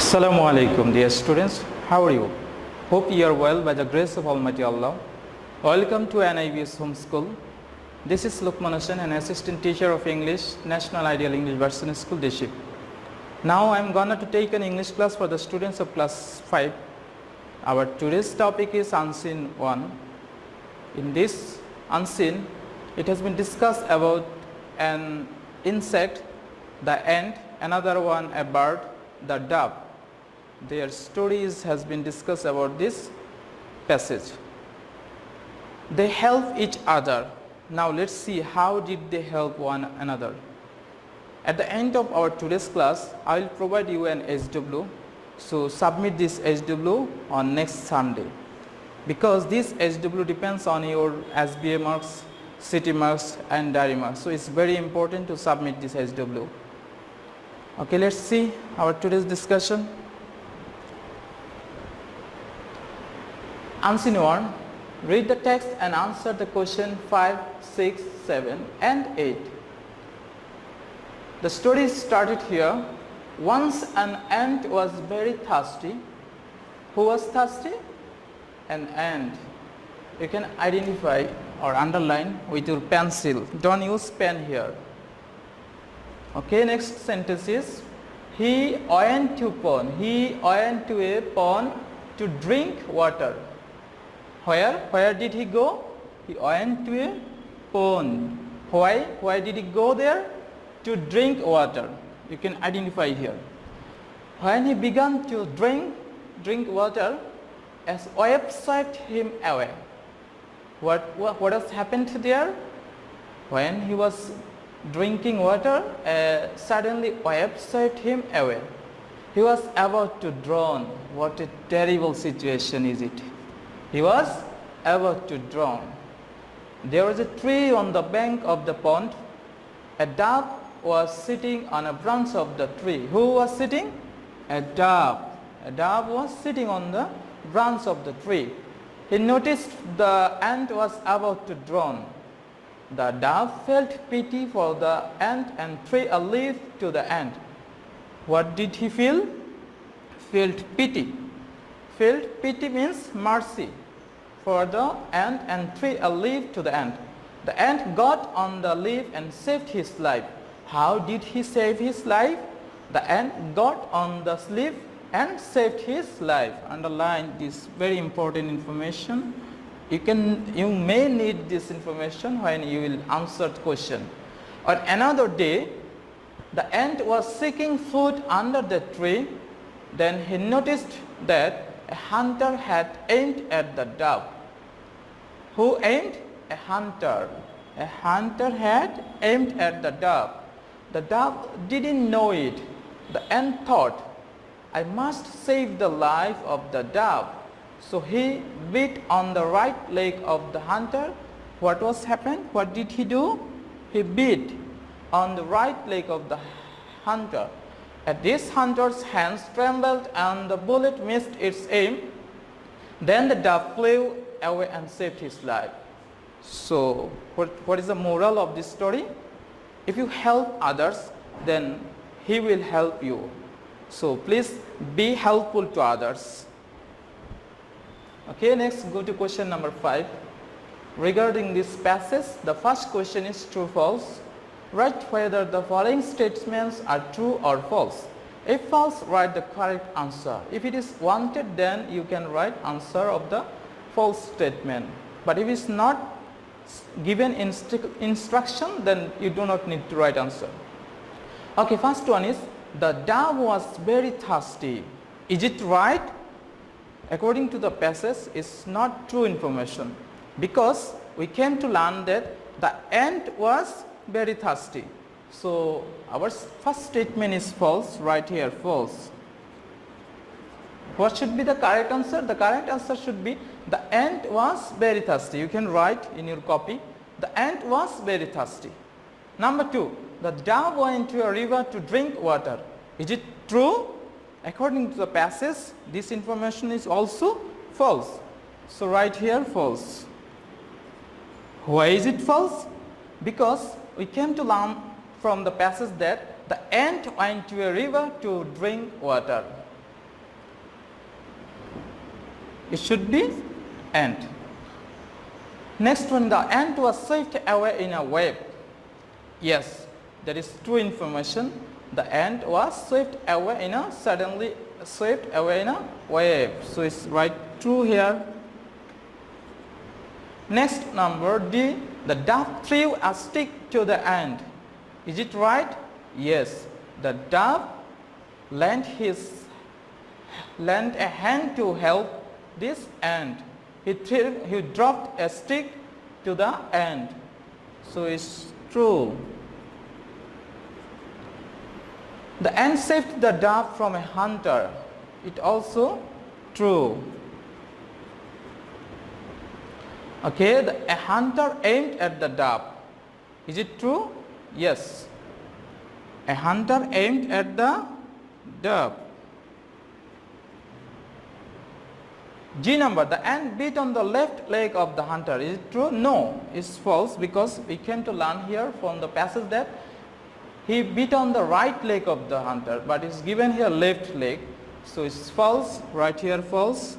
Assalamu alaikum, dear students. How are you? Hope you are well by the grace of Almighty Allah. Welcome to NIVS Home School. This is Lukman Hussain, an assistant teacher of English, National Ideal English Version School, Deship. Now I am gonna to take an English class for the students of class 5. Our today's topic is Unseen One. In this unseen, it has been discussed about an insect, the ant, another one a bird, the dove. Their stories has been discussed about this passage. They help each other. Now let's see how did they help one another. At the end of our today's class, I will provide you an HW. So submit this HW on next Sunday, because this HW depends on your SBA marks, city marks and diary marks. So it's very important to submit this HW. Okay, let's see our today's discussion. Unseen One. Read the text and answer the question 5, 6, 7 and 8. The story started here. Once an ant was very thirsty. Who was thirsty? An ant. You can identify or underline with your pencil. Don't use pen here. Okay, next sentence is, he went to pond. He went to a pond to drink water. Where did he go? He went to a pond. Why did he go there? To drink water. You can identify here. When he began to drink water, as wave swept him away. What has happened there? When he was drinking water, suddenly wave swept him away. He was about to drown. What a terrible situation is it? He was about to drown. There was a tree on the bank of the pond. A dove was sitting on a branch of the tree. Who was sitting? A dove. A dove was sitting on the branch of the tree. He noticed the ant was about to drown. The dove felt pity for the ant and threw a leaf to the ant. What did he feel? Felt pity. Felt pity means mercy for the ant and threw a leaf to the ant. The ant got on the leaf and saved his life. How did he save his life? The ant got on the leaf and saved his life. Underline this very important information. You may need this information when you will answer the question. On another day, the ant was seeking food under the tree. Then he noticed that a hunter had aimed at the dove. Who aimed? A hunter. A hunter had aimed at the dove. The dove didn't know it. The ant thought, I must save the life of the dove. So he beat on the right leg of the hunter. What was happened? What did he do? He beat on the right leg of the hunter. At this hunter's hands trembled and the bullet missed its aim. Then the dove flew away and saved his life. So what is the moral of this story? If you help others, then he will help you. So please be helpful to others. Okay, next go to question number 5. Regarding this passage, the first question is true false. Write whether the following statements are true or false. If false, write the correct answer. If it is wanted, then you can write answer of the false statement. But if it's not given instruction, then you do not need to write answer. Okay, first one is, the dove was very thirsty. Is it right? According to the passage, it's not true information, because we came to learn that the ant was very thirsty. So our first statement is false. Right here, false. What should be the correct answer? The correct answer should be, the ant was very thirsty. You can write in your copy, the ant was very thirsty. Number 2, the dove went to a river to drink water. Is it true? According to the passage, this information is also false. So right here, false. Why is it false? Because we came to learn from the passage that the ant went to a river to drink water. It should be ant. Next one, the ant was swept away in a wave. Yes, that is true information. The ant was swept away in a suddenly swept away in a wave. So it's right true here. Next number D, the dove threw a stick to the ant. Is it right? Yes, the dove lent a hand to help this ant. He dropped a stick to the ant. So it's true. The ant saved the dove from a hunter. It also true. Okay, a hunter aimed at the dove. Is it true? Yes. A hunter aimed at the dove. G number, the ant beat on the left leg of the hunter. Is it true? No, it's false, because we came to learn here from the passage that he beat on the right leg of the hunter, but it's given here left leg. So it's false, right here false.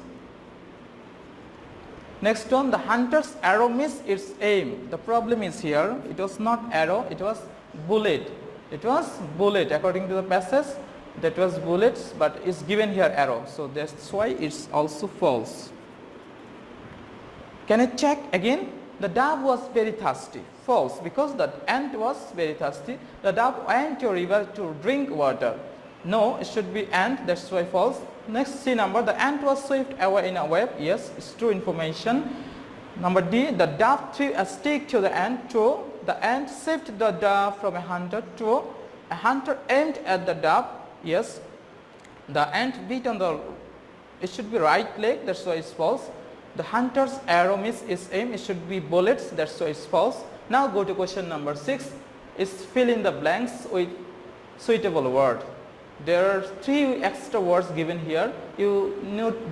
Next one, the hunter's arrow missed its aim. The problem is here, it was not arrow, it was bullet. It was bullet according to the passage. That was bullets, but it's given here arrow. So that's why it's also false. Can I check again? The dove was very thirsty. False, because the ant was very thirsty. The dove went to a river to drink water. No, it should be ant. That's why false. Next C number, the ant was swept away in a wave. Yes, it's true information. Number D, the dove threw a stick to the ant. True. The ant saved the dove from a hunter. True. A hunter aimed at the dove. Yes. The ant beat on the, it should be right leg. That's why it's false. The hunter's arrow missed its aim. It should be bullets. That's why it's false. Now go to question number 6. Is fill in the blanks with suitable word. There are 3 extra words given here. You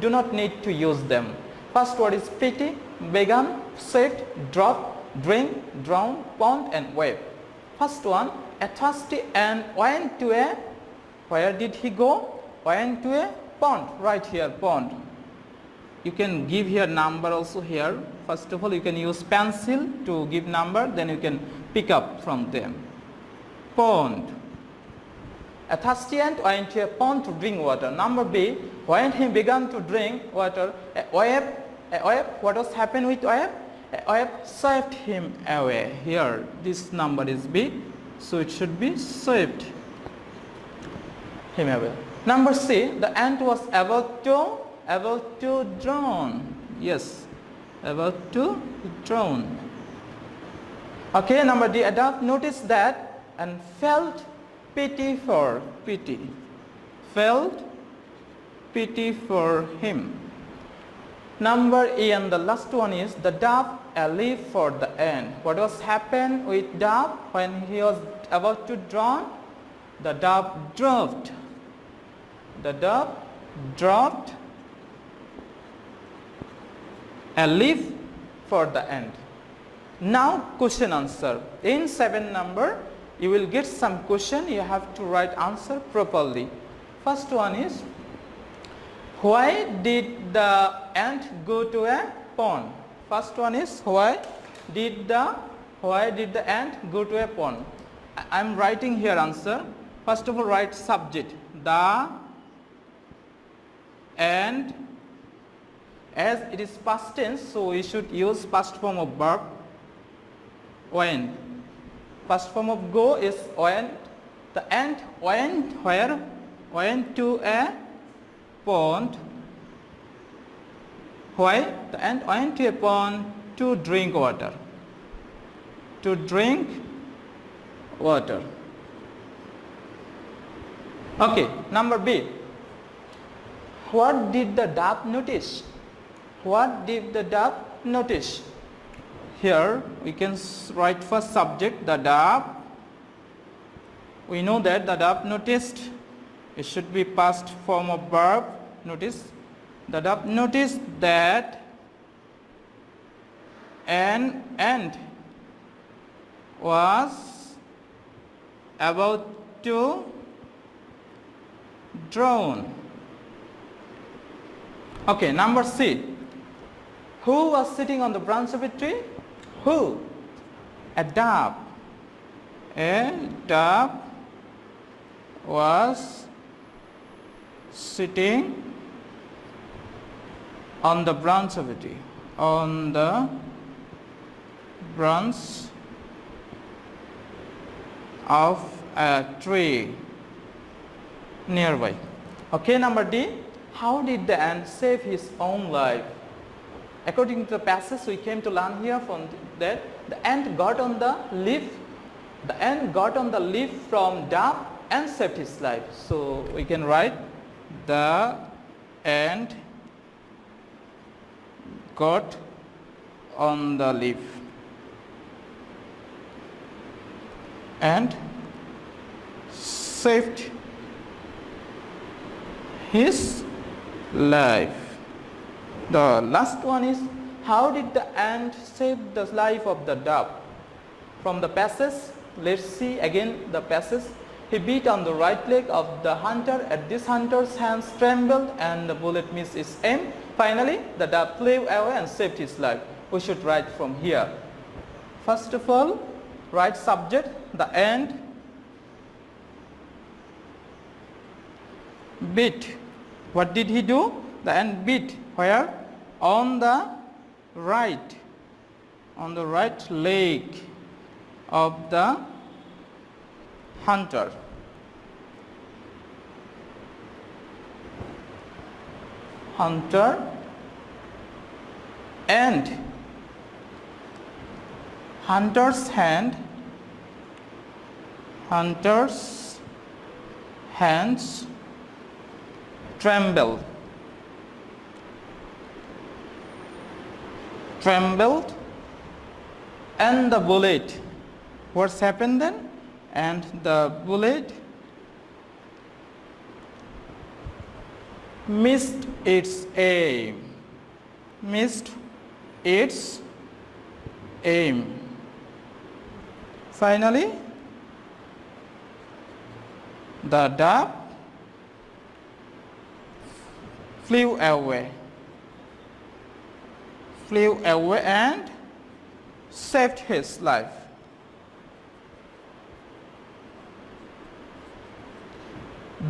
do not need to use them. First word is pity, began, saved, drop, drink, drown, pond and wave. First one, a thirsty ant went to a, where did he go? Went to a pond, right here, pond. You can give here number also here. First of all, you can use pencil to give number, then you can pick up from them. Pond. A thirsty ant went to a pond to drink water. Number B, when he began to drink water, a wave, what was happened with wave? A wave swept him away. Here, this number is B, so it should be swept him away. Number C, the ant was about to drown. Yes, about to drown. Okay, number D, a dove noticed that and felt pity for him. Number E, and the last one is the dove a leaf for the ant. What was happened with dove when he was about to drown? The dove dropped. The dove dropped a leaf for the ant. Now question answer. In 7 number, you will get some question. You have to write answer properly. First one is, why did the ant go to a pond? First one is, why did the ant go to a pond? I am writing here answer. First of all, write subject. The ant, as it is past tense, so we should use past form of verb. Went. Past form of go is went. The ant went where? Went to a pond. Why? The ant went to a pond to drink water. To drink water. Okay, number B. What did the dove notice? What did the dove notice? Here we can write first subject, the dove. We know that the dove noticed. It should be past form of verb. Notice. The dove noticed that an ant was about to drown. Okay, number C. Who was sitting on the branch of a tree? Who? A dove. A dove was sitting on the branch of a tree. On the branch of a tree nearby. Okay, number D. How did the ant save his own life? According to the passage we came to learn here from that the ant got on the leaf. The ant got on the leaf from dove and saved his life. So we can write the ant got on the leaf and saved his life. The last one is, how did the ant save the life of the dove? From the passage, let's see again the passage. He beat on the right leg of the hunter. At this hunter's hands trembled and the bullet missed its aim. Finally, the dove flew away and saved his life. We should write from here. First of all, write subject, the ant beat. What did he do? The ant beat. Where? On the right leg of the hunter. And hunter's hands trembled and the bullet, what's happened then? And the bullet missed its aim. Finally, the dove flew away and saved his life.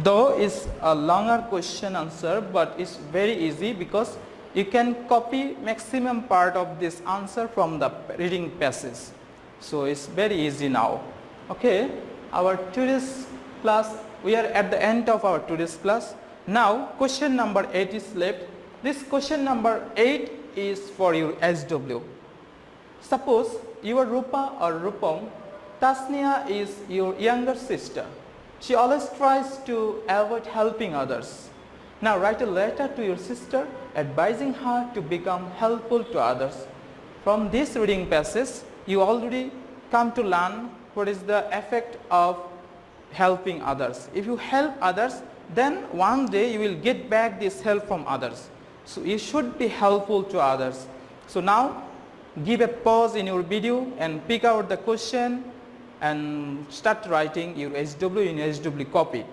Though it's a longer question answer, but it's very easy because you can copy maximum part of this answer from the reading passage. So it's very easy now. Okay, our today's class, we are at the end of our today's class. Now question number 8 is left. This question number 8 is for your SW. Suppose you are Rupa or Rupam. Tasnia is your younger sister. She always tries to avoid helping others. Now write a letter to your sister advising her to become helpful to others. From this reading passage, you already come to learn what is the effect of helping others. If you help others, then one day you will get back this help from others. So you should be helpful to others. So now give a pause in your video and pick out the question and start writing your SW in your SW copy.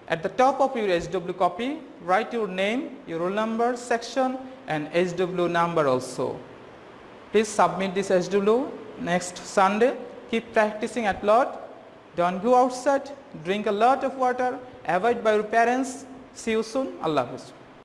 At the top of your SW copy, write your name, your roll number, section and SW number also. Please submit this SW next Sunday. Keep practicing a lot. Don't go outside. Drink a lot of water. Avoid by your parents. See you soon. Allah Hafiz.